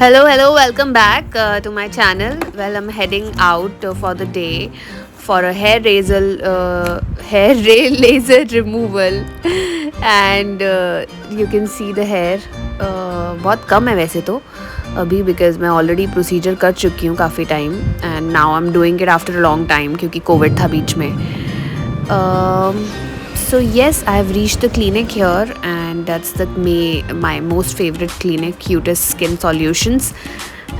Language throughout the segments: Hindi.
Hello, welcome back to my channel. Well, I'm heading out for the day for a laser removal, and you can see the hair. बहुत कम है वैसे तो अभी बिकॉज मैं ऑलरेडी प्रोसीजर कर चुकी हूँ काफ़ी time and now I am doing it after a long time क्योंकि कोविड था बीच में. So yes, I have reached the clinic here, and that's my most favorite clinic, Cutest Skin Solutions,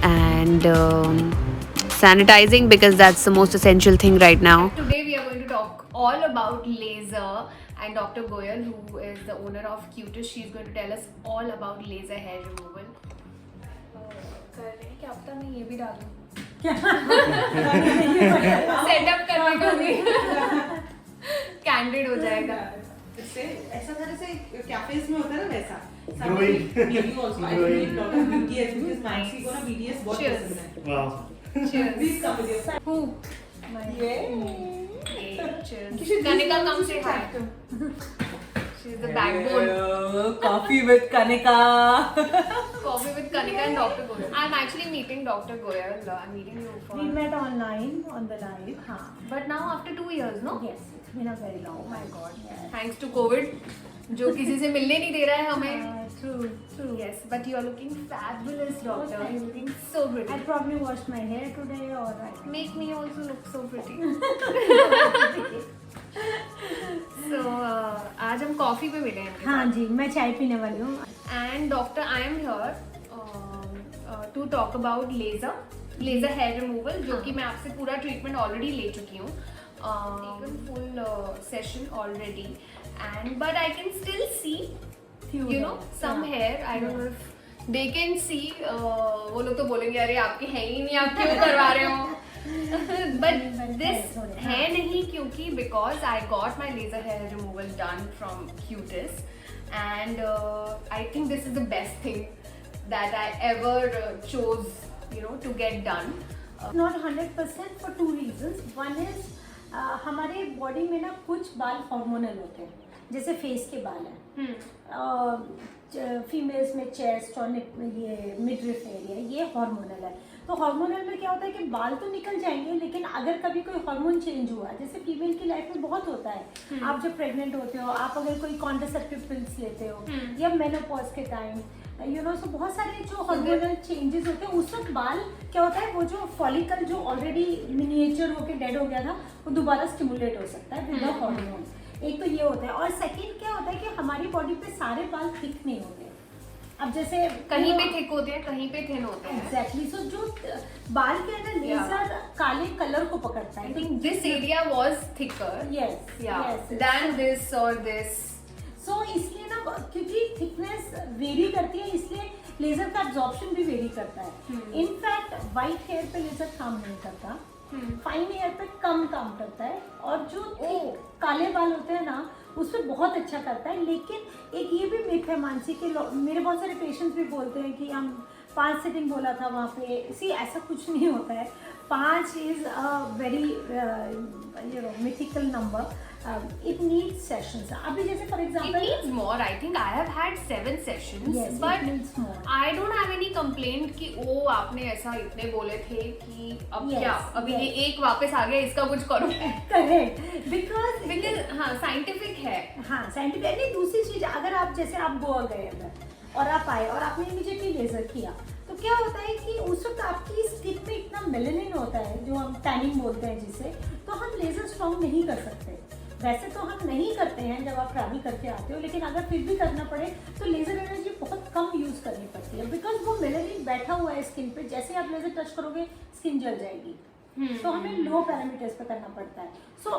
and sanitizing because that's the most essential thing right now. Today we are going to talk all about laser, and Dr. Goyal, who is the owner of Cutest, she's going to tell us all about laser hair removal. कर रहे हैं क्या पता मैं ये भी डालूं सेटअप करने का भी कैंडिड हो जाएगा. इससे ऐसा तरह से कैफेज में होता है ना वैसा. Growing. You also. I believe lot of BTS because Mansi को ना BTS बहुत Cheers. पसंद है. Wow. Cheers. Please come with your. Who? Cheers. Kanika, come say hi. She's the backbone. Coffee with Kanika. Coffee with Kanika and Dr. Goyal. I'm actually meeting Dr. Goyal. I'm meeting you for. We met online on the live. हाँ. But now after 2 years, no? Yes, it's been a very long. Oh my God. Yes. Thanks to COVID, जो किसी से मिलने नहीं दे रहा है हमें. True, true. Yes, but you are looking fabulous, doctor. Thank You're you. looking so pretty. I probably washed my hair today or I. Make me also look so pretty. So आज हम कॉफी पे मिले हैं. हाँ जी, मैं चाय पीने वाली हूँ. And doctor, I am here to talk about laser hair removal, जो कि मैं आपसे पूरा ट्रीटमेंट ऑलरेडी ले चुकी हूँ. Taken full session already, and but I can still see, you know, some hair. I don't know if they can see. वो लोग तो बोलेंगे अरे आपके हैं ही नहीं, आप क्यों करवा रहे हो? But this है नहीं क्योंकि because I got my laser hair removal done from Cutest, and I think this is the best thing that I ever chose, you know, to get done. Not 100% for two reasons. One is हमारे बॉडी में ना कुछ बाल हार्मोनल होते हैं, जैसे फेस के बाल हैं. फीमेल्स में चेस्ट और ये मिडरिफ एरिया ये हार्मोनल है. तो हार्मोनल में क्या होता है कि बाल तो निकल जाएंगे, लेकिन अगर कभी कोई हार्मोन चेंज हुआ, जैसे फीमेल की लाइफ में बहुत होता है. आप जब प्रेग्नेंट होते हो, आप अगर कोई कॉन्ट्रासेप्टिव पिल्स लेते हो या मेनोपॉज के टाइम, यू नो, सो बहुत सारे जो हार्मोनल चेंजेस होते हैं उस वक्त बाल क्या होता है, वो जो फॉलिकल जो ऑलरेडी मिनिएचर होके डेड हो गया था वो दोबारा स्टिमुलेट हो सकता है विद द हार्मोन. एक तो ये होता है, और सेकंड क्या होता है कि हमारी बॉडी पे सारे बाल थिक नहीं होते. अब जैसे कहीं पे थिक होते हैं, कहीं पे थिन होते हैं. एग्जैक्टली. सो जो बाल के अंदर लेजर काले कलर को पकड़ता है. I think this area was thicker. Yes yes Than this or this. सो इसलिए ना, क्योंकि थिकनेस वेरी करती है, इसलिए लेजर का एब्जॉर्प्शन भी वेरी करता है. इनफैक्ट वाइट हेयर पे लेजर काम नहीं करता, फाइन हेयर पे कम काम करता है, और जो काले बाल होते हैं ना उस पर बहुत अच्छा करता है. लेकिन एक ये भी मिथ है मानसी के, मेरे बहुत सारे पेशेंट्स भी बोलते हैं कि हम 5 सेटिंग बोला था वहाँ पे. सी ऐसा कुछ नहीं होता है. 5 is a very you know mythical number. It needs sessions. अभी जैसे for It example. needs more. I think I have had 7 sessions. Yes, but it needs more. I don't have any complaint कि ओ आपने ऐसा इतने बोले थे कि अब Yes, क्या अभी yes. ये एक वापस आ गया, इसका कुछ करो. Correct. Because हाँ साइंटिफिक है. हाँ साइंटिफिक. नहीं, दूसरी चीज, अगर आप जैसे आप गोवा गए अगर और आप आए और आपने इमीडिएटली लेजर किया, तो क्या होता है कि उस वक्त आपकी स्किन में इतना मेलेनिन होता है जो हम टैनिंग बोलते हैं जिसे, तो हम लेजर स्ट्रॉन्ग नहीं कर सकते. वैसे तो हम नहीं करते हैं जब आप ट्रैवल करके आते हो, लेकिन अगर फिर भी करना पड़े तो लेजर एनर्जी बहुत कम यूज करनी पड़ती है, बिकॉज वो मेलेनिन बैठा हुआ है स्किन पे. जैसे आप लेजर टच करोगे स्किन जल जाएगी. तो हमें लो पैरामीटर्स पे करना पड़ता है. सो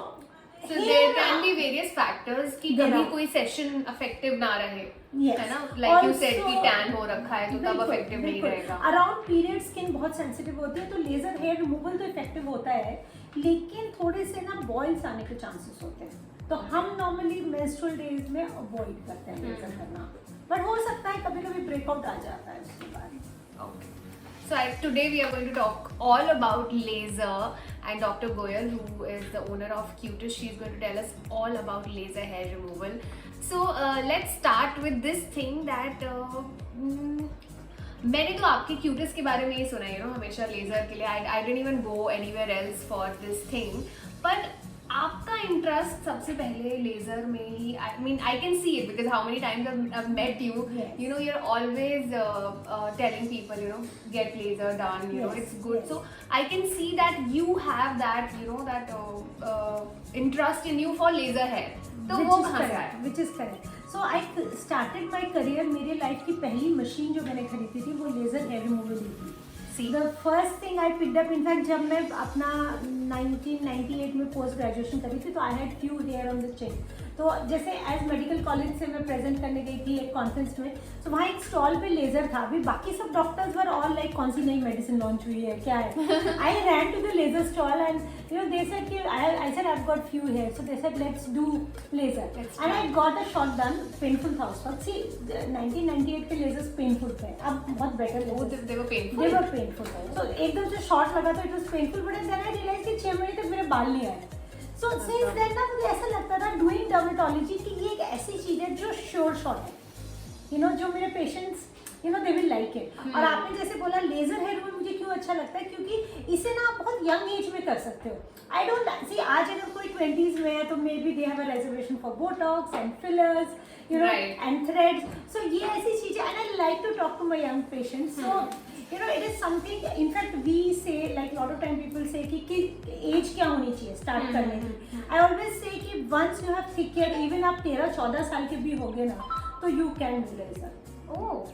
So there can be various factors कि कभी कोई सेशन इफेक्टिव ना रहे. Yes. है ना, like you said Also- कि टैन हो रखा है तो तब बिल्कुल, इफेक्टिव नहीं बिल्कुल. रहेगा. अराउंड पीरियड स्किन बहुत सेंसिटिव होती है, तो लेजर हेयर रिमूवल तो इफेक्टिव होता है, लेकिन थोड़े से ना बॉइल्स आने के चांसेस होते हैं. तो हम नॉर्मली मेंस्ट्रुअल डेज में अवॉइड करते हैं लेजर करना, बट हो सकता है कभी कभी ब्रेकआउट आ जाता है उसके बाद. Okay. So today we are going to talk all about laser, and Dr. Goyal, who is the owner of Cutest, she's going to tell us all about laser hair removal. So let's start with this thing that मैंने तो आपके क्यूटिस के बारे में ही सुना है, हमेशा लेजर के लिए. I didn't even go anywhere else for this thing. But आपका इंटरेस्ट सबसे पहले लेजर में ही, I mean I can see it because how many times I've met you. Yes. You know, you're always telling people, get laser done. Yes, It's good. yes. So I can see that you have that, that interest in you for laser hair. तो वो कहाँ से आया? Which is correct. So I started my career. मेरे लाइफ की पहली मशीन जो मैंने खरीदी थी वो लेजर हेयर रिमूवल थी. The first thing I picked up, in fact, जब मैं अपना 1998 में पोस्ट ग्रेजुएशन करी थी तो I had few hair on the chin. तो जैसे एज मेडिकल कॉलेज से मैं प्रेजेंट करने गई थी एक कॉन्फ्रेंस में, तो वहाँ एक स्टॉल पे लेजर था. अभी बाकी सब डॉक्टर्स वर ऑल लाइक कौन सी नई मेडिसिन लॉन्च हुई है, क्या है. I ran to the laser stall and they said कि I said I have got few hair, so they said let's do laser and I got a shot done. Painful था उस वक्त. सी 1998 के लेजर्स पेनफुल थे, अब बहुत better they were painful. They were painful. तो एकदम से शॉर्ट लगा था, it was painful. But then I realize कि 6 महीने तक मेरे बाल नहीं आए. सो सिंस देन ना मुझे ऐसा लगता था डूइंग डर्मेटोलॉजी कि ये एक ऐसी चीज़ है जो श्योर शॉट है, जो मेरे patients they will like it. और आपने जैसे बोला लेजर हेयर में मुझे क्यों अच्छा लगता है, क्योंकि इसे ना आप बहुत यंग एज में कर सकते हो. आई डोंट सी आज अगर कोई 20s में है तो maybe they have a reservation for botox and fillers and threads. So ये ऐसी चीज़ें and I like to talk to my young patients. So it is something, in fact we say, like lot of time people say कि एज क्या होनी चाहिए स्टार्ट करने की. आई ऑलवेज से कि once you have thick hair, even आप 13-14 साल के भी होगे ना तो you can do laser.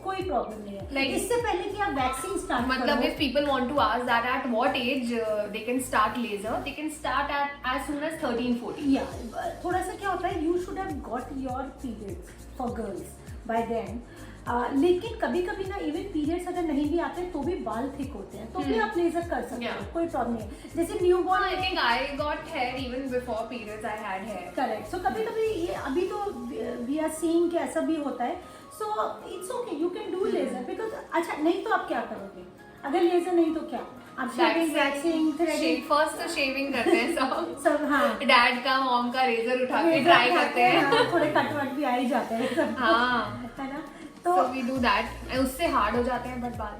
कोई प्रॉब्लम नहीं है. Like, इससे पहले कि आप वैक्सिंग स्टार्ट मतलब if people want to ask that at what age they can start laser, they can start at as soon as 13-14. या थोड़ा सा क्या होता है, you should have got your periods for girls by then. लेकिन कभी कभी ना इवन पीरियड्स अगर नहीं भी आते तो भी बाल थिक होते हैं तो भी आप लेजर कर सकते हो. कोई प्रॉब्लम नहीं है. जैसे new born, I think I got hair even before periods. I had hair. Correct. So कभी कभी ये अभी तो वी आर सीइंग कि ऐसा भी होता है. So it's okay, you can do laser because अच्छा नहीं तो आप क्या करोगे अगर लेजर नहीं तो क्या आप शेविंग, वैक्सिंग, थ्रेडिंग. फर्स्ट तो शेविंग करते हैं सब. हाँ, डैड का मॉम का रेजर उठा के ट्राई करते हैं. थोड़े कट वट भी आ ही जाते हैं सब. हाँ, है ना. तो we do that. उससे हार्ड हो जाते हैं बट बाल.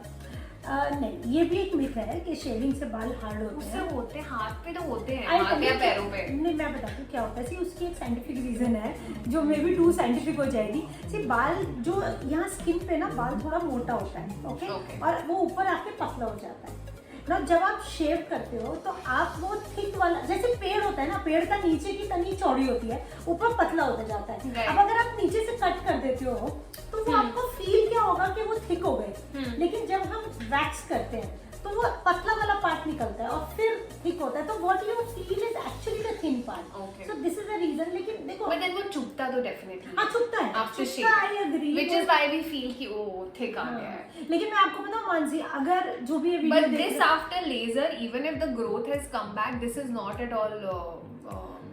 नहीं, ये भी एक मिथ है कि शेविंग से बाल हार्ड होते उससे हैं. होते हैं, हाथ पे तो होते हैं, अरे हाथ या पैरों पे. नहीं, मैं बताती हूँ क्या होता है. सी उसकी एक साइंटिफिक रीजन है जो मे बी टू साइंटिफिक हो जाएगी. सी बाल जो यहाँ स्किन पे ना बाल थोड़ा मोटा होता है, ओके, और वो ऊपर आके पतला हो जाता है ना. जब आप शेव करते हो तो आप वो थिक वाला, जैसे पेड़ होता है ना, पेड़ का नीचे की तनी चौड़ी होती है, ऊपर पतला होता जाता है. अब अगर आप नीचे से कट कर देते हो तो वो आपको फील क्या होगा कि वो थिक हो गए. लेकिन जब हम वैक्स करते हैं तो वो पतला वाला पार्ट निकलता है और फिर थिक होता है. तो what you feel is actually the thin part. So this is the reason. लेकिन देखो बट देन वो चुभता तो डेफिनेटली. हाँ, चुभता है. After shave, I agree. Which is why we feel कि ओ थिक आ गया है. लेकिन मैं आपको बताऊं मानसी, अगर जो भी ये video But this after laser, even if the growth has come back, this is not at all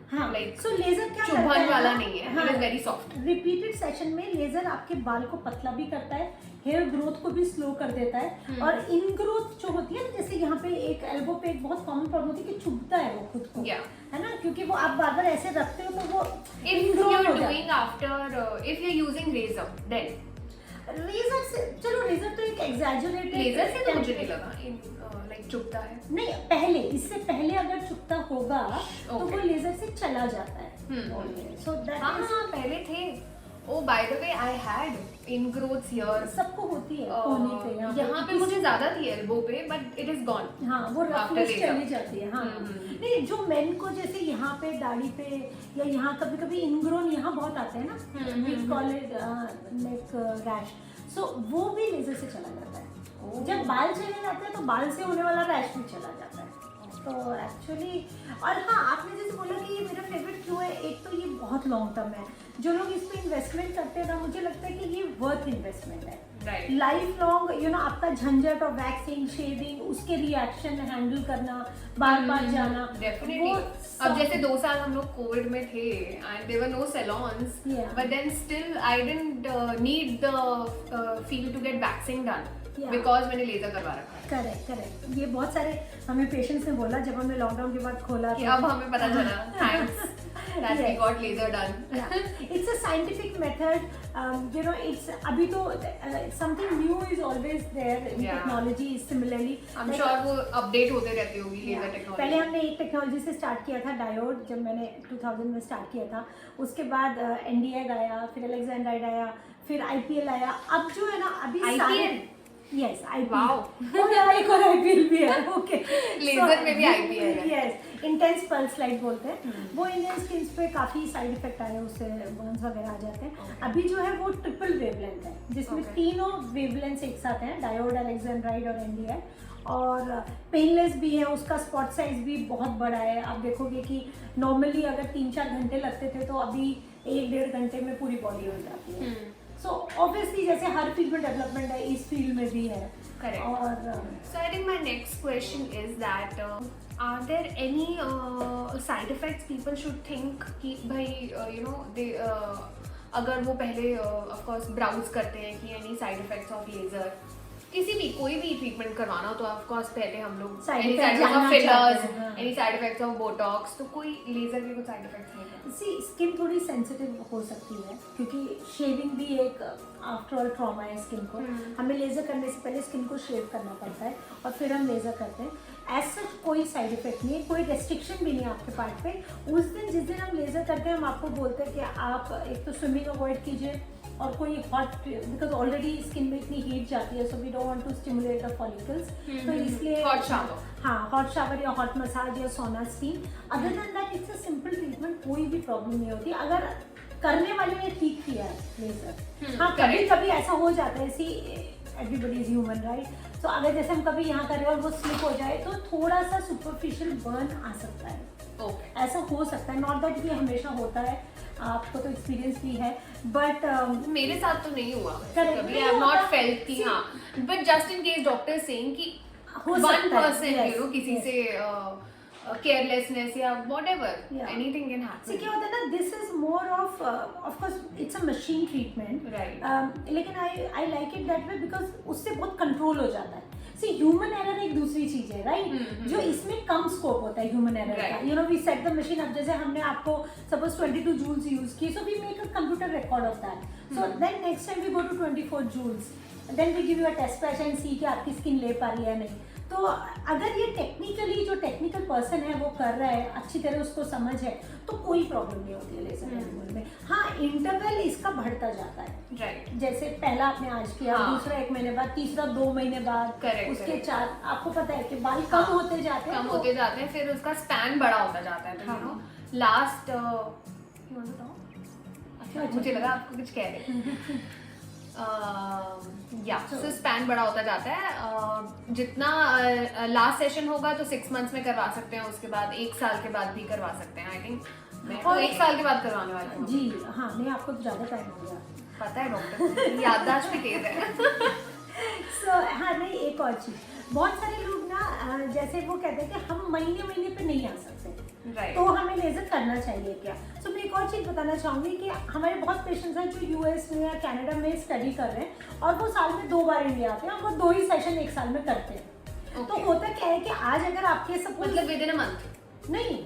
हाँ, like so लेजर क्या करता चुभन है वाला ना? नहीं है. हाँ, It is very soft. Repeated session में लेजर आपके बाल को पतला भी करता है, हेयर ग्रोथ को भी स्लो कर देता है. और इन ग्रोथ जो होती है ना, जैसे यहाँ पे एक एल्बो पे एक बहुत कॉमन प्रॉब्लम होती है कि चुभता है वो खुद को. है ना, क्योंकि वो आप बार बार ऐसे रखते हो तो वो If you're doing after, if you're using razor, then razor से, चलो रेजर तो एक एग्जैजरेटेड. लेजर से तो मुझे नहीं लगा लाइक चुभता है. नहीं, पहले, इससे पहले अगर चुभता होगा तो वो लेजर से चला जाता है. सो दैट हाँ, पहले थे. Oh, by the way, I had ingrowths here. सबको होती है कोने पे. यहाँ पे मुझे ज्यादा थी एल्बो पे, but it is gone. हाँ, वो After रफनेस laser. चली जाती है. हाँ, नहीं, जो मेन को जैसे यहाँ पे दाढ़ी पे या यहाँ कभी कभी इनग्रोन यहाँ बहुत आते हैं ना, we call it neck rash. So वो भी लेजर से चला जाता है. जब बाल चले जाते हैं तो बाल से होने वाला रैश भी चला जाता है. तो एक्चुअली, और हाँ, आपने जैसे बोला कि ये मेरा फेवरेट क्यों है, एक तो ये बहुत लॉन्ग टर्म है. जो लोग इस पे इन्वेस्टमेंट करते हैं ना, मुझे लगता है कि ये वर्थ इन्वेस्टमेंट है. लाइफ लॉन्ग आपका झंझट और वैक्सिंग, शेविंग, उसके रिएक्शन हैंडल करना, बार बार जाना. डेफिनेटली. अब जैसे 2 साल हम लोग कोविड में थे and there were no salons, but then still I didn't need the feel to get waxing done. Yeah. Because मैंने लेजर करवा रखा है। करेक्ट, ये बहुत सारे हमें पेशेंट्स ने बोला जब हमने लॉकडाउन के बाद खोला कि अब हमें पता चला, thanks that we got laser done. It's a scientific method. It's अभी तो something new is always there in technology. Similarly, I'm sure वो अपडेट होते रहती होगी लेजर टेक्नोलॉजी। पहले हमने एक टेक्नोलॉजी से स्टार्ट किया था, डायोड, जब मैंने 2000 में स्टार्ट किया था। उसके बाद NdAd आया, फिर अलेक्जेंड्राइड आया, फिर IPL आया। अब जो है ना अभी IPL? Yes, IPL. Wow. एक और IPL भी है, okay. लेजर में भी IPL है। Yes, इंटेंस पल्स लाइट बोलते हैं। वो इंडियन स्किन्स पे काफ़ी साइड इफेक्ट आए, उससे बर्न्स वगैरह आ जाते हैं। अभी जो है वो ट्रिपल वेवलेंथ है, जिसमें तीनों वेवलेंथ्स एक साथ हैं, डायोड, अलेक्जेंड्राइड और NdAd। और पेनलेस भी है, उसका स्पॉट साइज भी बहुत बड़ा है। आप देखोगे कि नॉर्मली अगर 3-4 घंटे लगते थे तो अभी 1-1.5 घंटे में पूरी बॉडी हो जाती है। सो ऑब्वियसली जैसे हर फील्ड में डेवलपमेंट है, इस फील्ड में भी है। Correct. और So I think my next question is that are there any side effects people should think कि भाई they अगर वो पहले of course browse करते हैं कि any side effects of laser, किसी भी कोई भी ट्रीटमेंट करवाना हो तो ऑफ कोर्स पहले हम लोग Side any effects side of जानना फिलर्स, चाहते हैं, हाँ। Any side effects of Botox, तो कोई लेजर के कुछ साइड इफेक्ट्स नहीं है? सी स्किन थोड़ी सेंसिटिव हो सकती है, क्योंकि शेविंग भी एक आफ्टर ऑल ट्रॉमा है स्किन को। हमें लेज़र करने से पहले स्किन को शेव करना पड़ता है और फिर हम लेज़र करते हैं। एज सच कोई साइड इफेक्ट नहीं है, कोई रेस्ट्रिक्शन भी नहीं है आपके पार्ट पे। उस दिन जिस दिन हम लेज़र करते हैं हम आपको बोलते हैं कि आप एक तो स्विमिंग अवॉइड कीजिए और कोई हॉट, बिकॉज ऑलरेडी स्किन में इतनी हीट जाती है, so we don't want to stimulate the follicles, तो इसलिए हॉट शावर, हाँ, हॉट शावर या हॉट मसाज या sauna steam. Other than that it's a simple treatment, कोई भी प्रॉब्लम नहीं होती अगर करने वाले ने ठीक किया है लेजर। हाँ, कभी कभी ऐसा हो जाता है, see everybody is human, right. तो अगर जैसे हम कभी यहाँ कर रहे हैं और वो स्लिप हो जाए तो थोड़ा सा सुपरफिशियल बर्न आ सकता है। ऐसा हो सकता है, नॉट दैट ये हमेशा होता है, आपको तो एक्सपीरियंस भी है, बट मेरे साथ तो नहीं हुआ Correct. कभी। आई हैव नॉट फेल्ट कि हाँ, but just in case doctor saying कि हो सकता है, 1% किसी yes. से केयरलेसनेस या whatever, Yeah. Anything can See, क्या हैपन। होता है ना, this is more of course it's a machine treatment, Right. लेकिन I like it that way because उससे बहुत कंट्रोल हो जाता है। सी ह्यूमन एरर एक दूसरी चीज है, राइट, जो इसमें कम स्कोप होता है ह्यूमन एरर का। Right. You know, we set the machine, अब जैसे हमने आपको सपोज 22 जूल्स यूज की, so we make a computer record of that, so then next time we go to 24 joules, then we give you a test patch and see कि आपकी स्किन ले पा रही है या नहीं। तो अगर ये टेक्निकली जो टेक्निकल पर्सन है वो कर रहा है, अच्छी तरह उसको समझ है, तो कोई प्रॉब्लम नहीं होती है लेजर रिमूवल में। हाँ, इंटरवल इसका बढ़ता जाता है, राइट। जैसे पहला आपने आज किया, हाँ। दूसरा 1 महीने बाद, तीसरा 2 महीने बाद, Correct, उसके correct. 4, आपको पता है कि बाल कम होते जाते हैं, कम तो- होते जाते हैं, फिर उसका स्पैन बड़ा होता जाता है। हाँ. यू नो, लास्ट अच्छा, मुझे लगा आपको कुछ कह रहे या सो स्पैन बड़ा होता जाता है। जितना लास्ट सेशन होगा तो 6 मंथ्स में करवा सकते हैं, उसके बाद 1 साल के बाद भी करवा सकते हैं। आई थिंक मैं तो और 1 साल के बाद करवाने वाली हूँ। जी हाँ, नहीं आपको तो ज़्यादा टाइम हो गया। पता है डॉक्टर, याददाश्त भी तेज है। सो हाँ, नहीं, एक और चीज़, बहुत सारे लोग ना जैसे वो कहते हैं कि हम महीने महीने पे नहीं आ सकते, राइट। तो हमें लेजर करना चाहिए क्या? सो मैं एक और चीज़ बताना चाहूँगी कि हमारे बहुत पेशेंट्स हैं जो यूएस में या कनाडा में स्टडी कर रहे हैं और वो साल में 2 बार इंडिया आते हैं और वो 2 ही सेशन 1 साल में करते हैं। तो होता क्या है कि आज अगर आपके सपोज मतलब विद इन अ मंथ नहीं,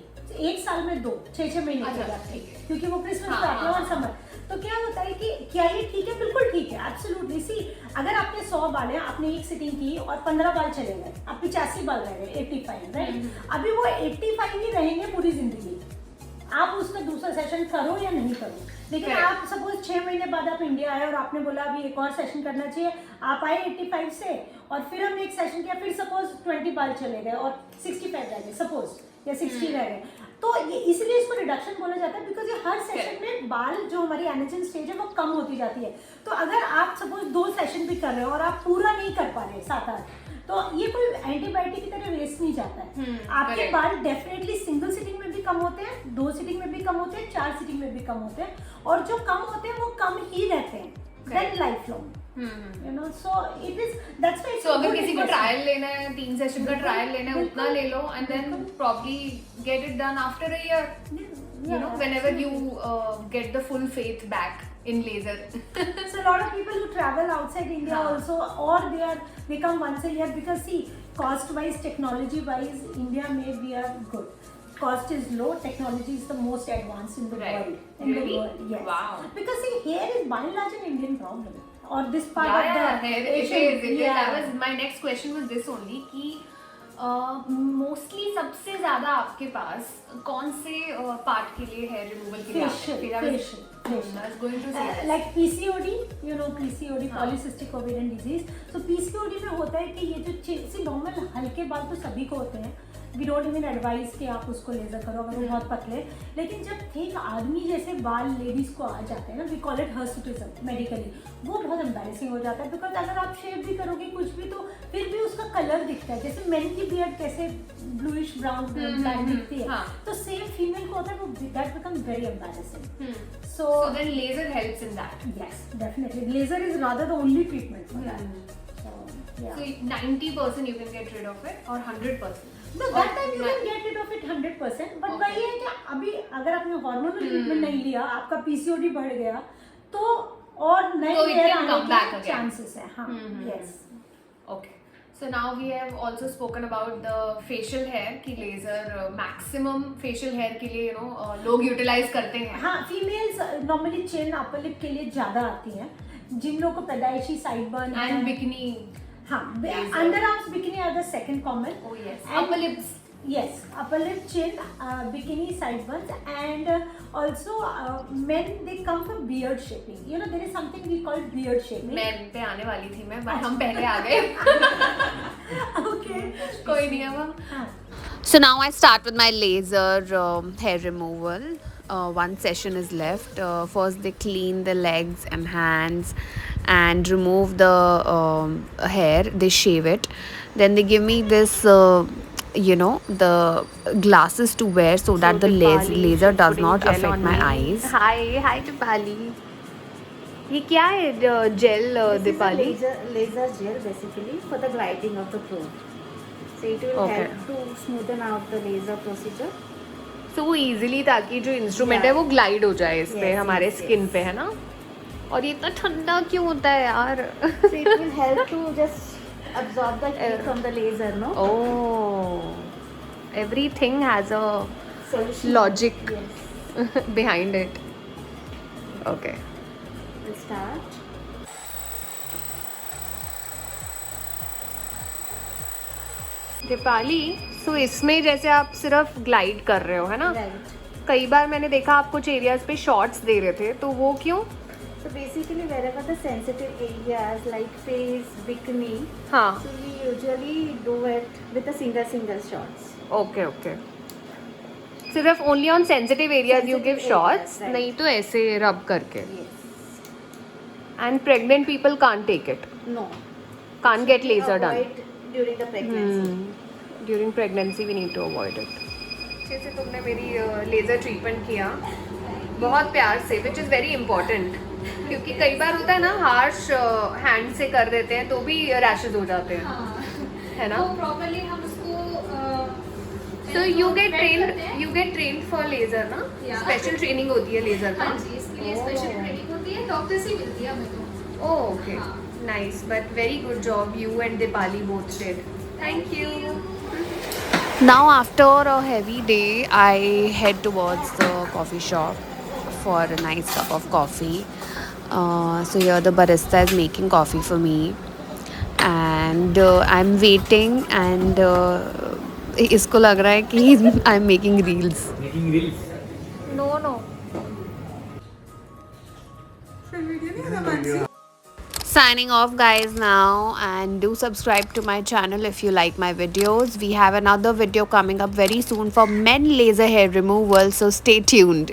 1 साल में 2, 6-6 महीने अच्छा, के जाते ठीक हैं, है। क्योंकि वो क्रिसमस हाँ, पे आते हैं हाँ, और समर। तो क्या होता है कि क्या ये ठीक है? बिल्कुल ठीक है, एब्सोल्युटली। सी, अगर आपके 100 बाल हैं, आपने एक सिटिंग की और 15 बाल चले गए, आप 85 बाल रह गए, 85, राइट। अभी वो 85 ही रहेंगे पूरी जिंदगी, आप उसका दूसरा सेशन करो या नहीं करो। लेकिन Correct. आप सपोज 6 महीने बाद आप इंडिया आए और आपने बोला अभी एक और सेशन करना चाहिए, आप आए 85 से और फिर हम एक सेशन किया, फिर सपोज 20 बाल चले गए और 65 रह गए सपोज, या 60 रह गए, तो ये इसलिए इसको रिडक्शन बोला जाता है, बिकॉज ये हर सेशन में बाल जो हमारी एनर्जन स्टेज है वो कम होती जाती है। तो अगर आप सपोज 2 सेशन भी कर रहे हो और आप पूरा नहीं कर पा रहे 7-8, तो ये कोई एंटीबायोटिक की तरह वेस्ट नहीं जाता है। आपके correct. बाल डेफिनेटली सिंगल सिटिंग में भी कम होते हैं, 2 सिटिंग में भी कम होते हैं, 4 सिटिंग में भी कम होते हैं, और जो कम होते हैं वो कम ही रहते हैं, then life long, you know. So it is, that's why so अगर किसी को ट्रायल लेना है, 3 सेशन का ट्रायल लेना है, उतना ले लो and then probably get it done after a year, you know, whenever you get the full faith back in laser. So a lot of people who travel outside India also, or they come once a year, because see, cost wise, technology wise, India we are good. Cost is low, technology is the most advanced in the Right. world. In Really? the world, yes. Wow. Because see, hair is by and large an Indian problem, or this part Yeah, of yeah, the hair, it Asian, is. yeah. That was my next question was this only कि मोस्टली सबसे ज्यादा आपके पास कौन से पार्ट के लिए हेयर रिमूवल के लिए आते हैं? फिर I was going to say this. Like PCOD, you know PCOD, polycystic ovarian disease. So PCOD में होता है कि ये जो नॉर्मल हल्के बाल तो सभी को होते हैं, वी डोंट इवन एडवाइस कि आप उसको लेजर करो अगर वो बहुत पतले, लेकिन जब थिक आदमी जैसे बाल लेडीज को आ जाते हैं ना, वी कॉल इट हर्सुटिज्म मेडिकली, वो बहुत एम्बैरेसिंग हो जाता है, बिकॉज अगर आप शेव भी करोगे कुछ भी तो फिर भी उसका कलर दिखता है, जैसे मेन की बियर्ड कैसे ब्लूइश ब्राउन ब्लैक दिखती है, तो सेम फीमेल को होता है, वो that become very embarrassing. So then laser helps in that. Yes, definitely. Laser is rather the only treatment for that. So, yeah. So 90% you can get rid of it or 100%. No, that time you can get rid of it 100%. But वही है कि अभी अगर आपने हार्मोनल ट्रीटमेंट नहीं लिया, आपका PCOD बढ़ गया, तो और नए So it hair can come आने back के again. चांसेस है. हाँ, yes. Okay. So now we have also spoken about the facial hair कि laser maximum facial hair के लिए लोग utilize करते हैं. हाँ, females normally chin upper lip के लिए ज्यादा आती हैं, जिन लोगों को पैदाइशी साइड बर्न And bikini. हाँ, under arms bikini are the second common. Oh yes. And- Upper lips. Yes, upper lip, chin, bikini, sideburns, and also men, they come for beard shaping. You know, there is something we call beard shaping. Men पे आने वाली थी मैं, but हम पहले आ गए. Okay. कोई नहीं अब हम. हाँ. So now I start with my laser hair removal. One session is left. First they clean the legs and hands and remove the hair. They shave it. Then they give me this the glasses to wear so that the laser does not affect my eyes. Hi Dipali. ये क्या है gel Dipali? Laser gel basically for the gliding of the cloth. So it will Okay. help to smoothen out the laser procedure. So वो easily ताकि जो इंस्ट्रूमेंट है वो ग्लाइड हो जाए इस पे Yes, हमारे yes, स्किन yes. पे, है ना? और ये इतना ठंडा क्यों होता है यार? So it will help to just absorb the heat from the laser, no? Oh, everything has a Solution. logic Yes. behind it. Okay. We'll start. Deepali, सो इसमें जैसे आप सिर्फ ग्लाइड कर रहे हो, है ना? Right. कई बार मैंने देखा आप कुछ एरियाज पे शॉर्ट्स दे रहे थे, तो वो क्यों? So basically wherever the sensitive areas like face, bikini, हाँ, so we usually do it with a single shots. Okay okay. सिर्फ only on sensitive areas you give Sensitive shots, areas, right. नहीं तो ऐसे रब करके. Yes. And pregnant people can't take it, No. Can't get laser done. Avoid during the pregnancy. During pregnancy we need to avoid it. अच्छे से तुमने मेरी लेज़र ट्रीटमेंट किया बहुत प्यार से, विच इज़ वेरी इंपॉर्टेंट, क्योंकि कई बार होता है ना हार्श हैंड से कर देते हैं तो भी रैशेज हो जाते हैं, है ना? तो प्रॉपर्ली हम उसको तो you get trained for laser ना? Yeah. स्पेशल ट्रेनिंग होती है लेज़र का? हाँ जी, इसके लिए स्पेशल ट्रेनिंग होती है, डॉक्टर से मिलती है हमें तो. Okay, nice, but very good job you and Deepali both did. Thank you. Now after a heavy day, I head towards the coffee shop for a nice cup of coffee. So here the barista is making coffee for me, and I'm waiting, and इसको लग रहा है कि I'm making reels. Making reels. No. Signing off guys now, and do subscribe to my channel if you like my videos. We have another video coming up very soon for men laser hair removal, so stay tuned.